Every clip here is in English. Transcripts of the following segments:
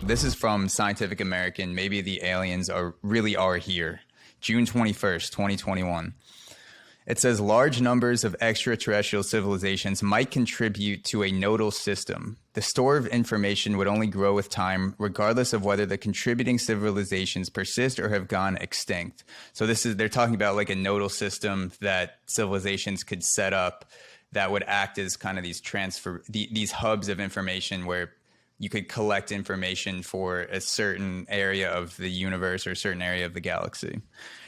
This is from Scientific American. Maybe the aliens really are here. June 21st, 2021. It says large numbers of extraterrestrial civilizations might contribute to a nodal system. The store of information would only grow with time, regardless of whether the contributing civilizations persist or have gone extinct. So they're talking about like a nodal system that civilizations could set up that would act as kind of these hubs of information where you could collect information for a certain area of the universe or a certain area of the galaxy.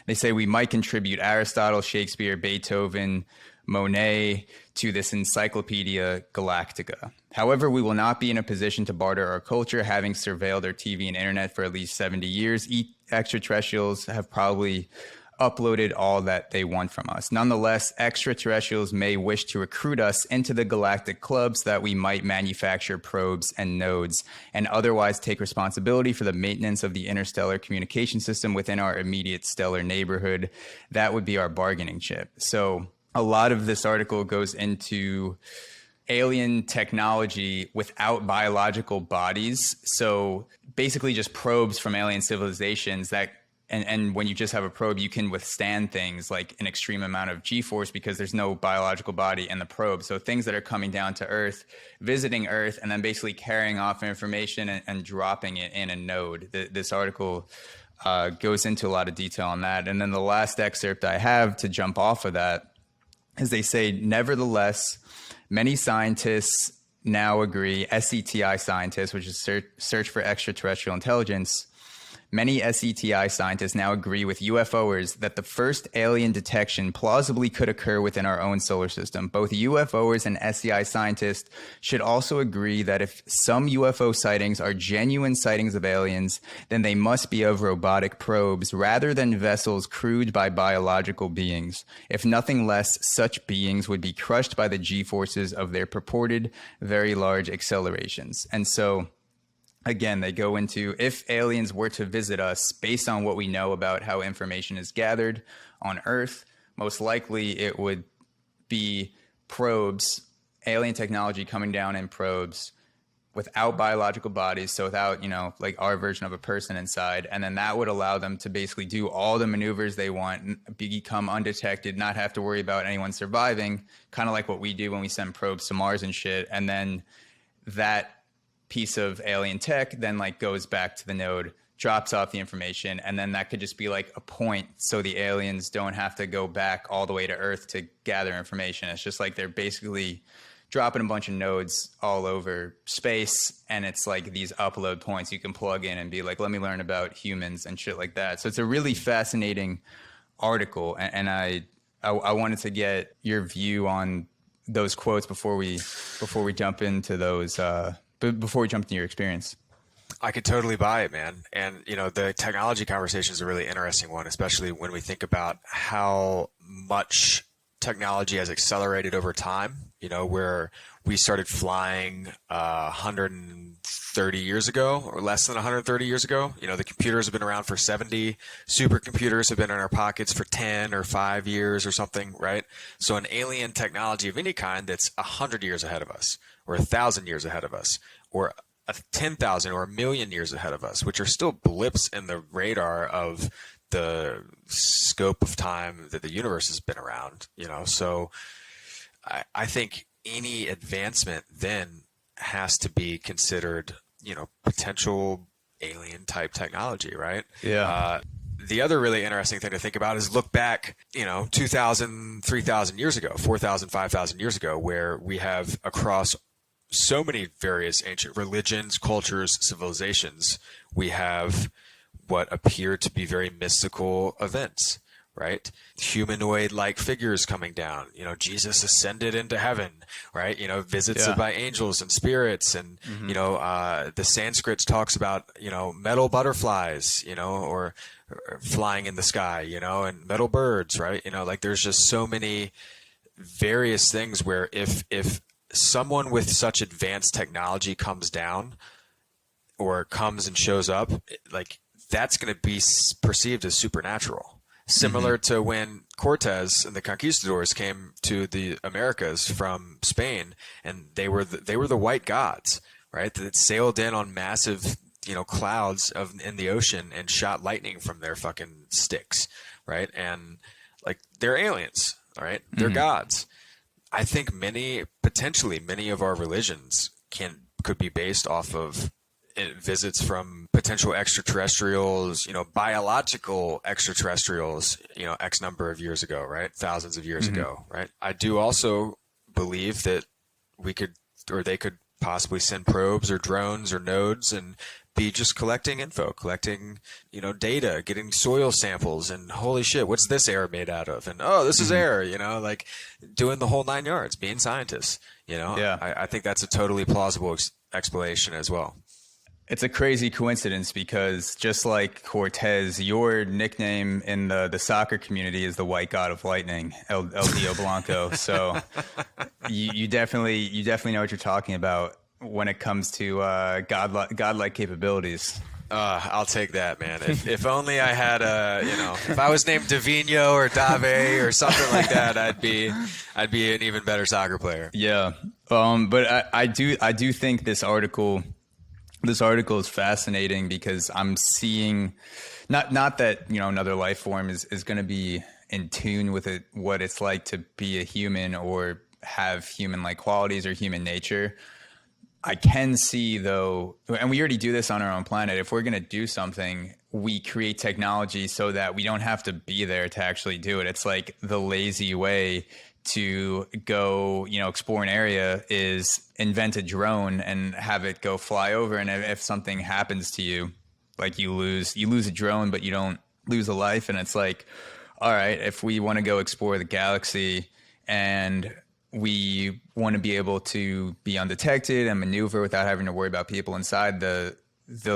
They say we might contribute Aristotle, Shakespeare, Beethoven, Monet to this Encyclopedia Galactica. However, we will not be in a position to barter our culture, having surveilled our TV and internet for at least 70 years. Extraterrestrials have probably uploaded all that they want from us. Nonetheless, extraterrestrials may wish to recruit us into the galactic clubs that we might manufacture probes and nodes and otherwise take responsibility for the maintenance of the interstellar communication system within our immediate stellar neighborhood. That would be our bargaining chip. So a lot of this article goes into alien technology without biological bodies. So basically just probes from alien civilizations that And when you just have a probe, you can withstand things like an extreme amount of G-force because there's no biological body in the probe. So things that are coming down to Earth, visiting Earth, and then basically carrying off information and dropping it in a node. This article goes into a lot of detail on that. And then the last excerpt I have to jump off of that is they say, nevertheless, many scientists now agree, SETI scientists, which is Search for Extraterrestrial Intelligence, many SETI scientists now agree with UFOers that the first alien detection plausibly could occur within our own solar system. Both UFOers and SETI scientists should also agree that if some UFO sightings are genuine sightings of aliens, then they must be of robotic probes rather than vessels crewed by biological beings. If nothing less, such beings would be crushed by the G-forces of their purported very large accelerations. And so again, they go into if aliens were to visit us based on what we know about how information is gathered on Earth, most likely it would be probes, alien technology coming down in probes without biological bodies. So without, like our version of a person inside. And then that would allow them to basically do all the maneuvers they want, become undetected, not have to worry about anyone surviving, kind of like what we do when we send probes to Mars and shit. And then that piece of alien tech then like goes back to the node, drops off the information, and then that could just be like a point so the aliens don't have to go back all the way to Earth to gather information. It's just like they're basically dropping a bunch of nodes all over space, and it's like these upload points you can plug in and be like, let me learn about humans and shit like that. So it's a really fascinating article, and I wanted to get your view on those quotes before we jump into those before we jump into your experience. I could totally buy it, man. And, the technology conversation is a really interesting one, especially when we think about how much technology has accelerated over time, where we started flying 130 years ago or less than 130 years ago. The computers have been around for 70. Supercomputers have been in our pockets for 10 or 5 years or something, right? So an alien technology of any kind that's 100 years ahead of us or 1,000 years ahead of us or 10,000 or 1,000,000 years ahead of us, which are still blips in the radar of the scope of time that the universe has been around, So I think any advancement then has to be considered, potential alien type technology, right? Yeah. The other really interesting thing to think about is look back, 2,000, 3,000 years ago, 4,000, 5,000 years ago, where we have across so many various ancient religions, cultures, civilizations, we have what appear to be very mystical events, right? Humanoid-like figures coming down. Jesus ascended into heaven, right? Visits by angels and spirits, and the Sanskrit talks about metal butterflies, or flying in the sky, and metal birds, right? Like there's just so many various things where if someone with such advanced technology comes down or comes and shows up, like that's going to be perceived as supernatural. Similar to when Cortez and the conquistadors came to the Americas from Spain, and they were the white gods, right? That sailed in on massive clouds in the ocean and shot lightning from their fucking sticks, right? And like they're aliens, all right? They're gods. I think potentially many of our religions could be based off of visits from potential extraterrestrials, biological extraterrestrials, X number of years ago, right? Thousands of years ago, right? I do also believe that they could possibly send probes or drones or nodes and be just collecting info, collecting, data, getting soil samples, and holy shit, what's this air made out of? And oh, this is air, like doing the whole 9 yards, being scientists, Yeah. I think that's a totally plausible explanation as well. It's a crazy coincidence because just like Cortez, your nickname in the soccer community is the White God of Lightning, El Dio Blanco. So you definitely know what you're talking about when it comes to godlike capabilities. I'll take that, man. If only I had if I was named Davino or Dave or something like that, I'd be an even better soccer player. Yeah. But I do think this article is fascinating because I'm seeing not that, another life form is going to be in tune with what it's like to be a human or have human-like qualities or human nature. I can see, though, and we already do this on our own planet, if we're going to do something, we create technology so that we don't have to be there to actually do it. It's like the lazy way to go, explore an area is invent a drone and have it go fly over. And if something happens to you, like you lose a drone, but you don't lose a life. And it's like, all right, if we want to go explore the galaxy and we want to be able to be undetected and maneuver without having to worry about people inside, the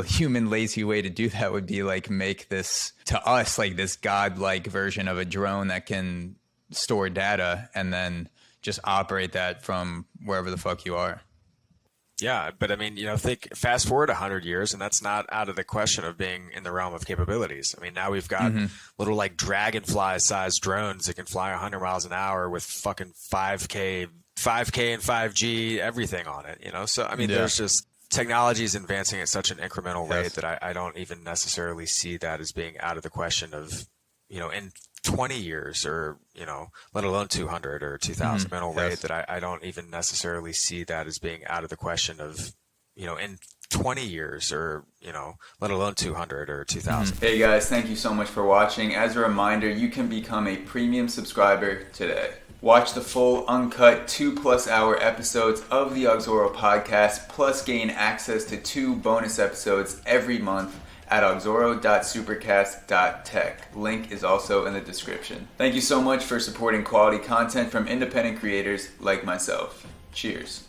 human lazy way to do that would be like make this, to us, like this godlike version of a drone that can store data and then just operate that from wherever the fuck you are. Yeah, but I mean, think fast forward 100 years, and that's not out of the question of being in the realm of capabilities. I mean, now we've got little like dragonfly-sized drones that can fly 100 miles an hour with fucking 5K and 5G, everything on it. So I mean, there's just technology is advancing at such an incremental rate that I don't even necessarily see that as being out of the question of, in 20 years or, let alone 200 or 2000 mental rate that I don't even necessarily see that as being out of the question of, in 20 years or, let alone 200 or 2000. Hey guys, thank you so much for watching. As a reminder, you can become a premium subscriber today. Watch the full, uncut 2+ hour episodes of the Auxoro podcast, plus gain access to 2 bonus episodes every month at auxoro.supercast.tech. Link is also in the description. Thank you so much for supporting quality content from independent creators like myself. Cheers.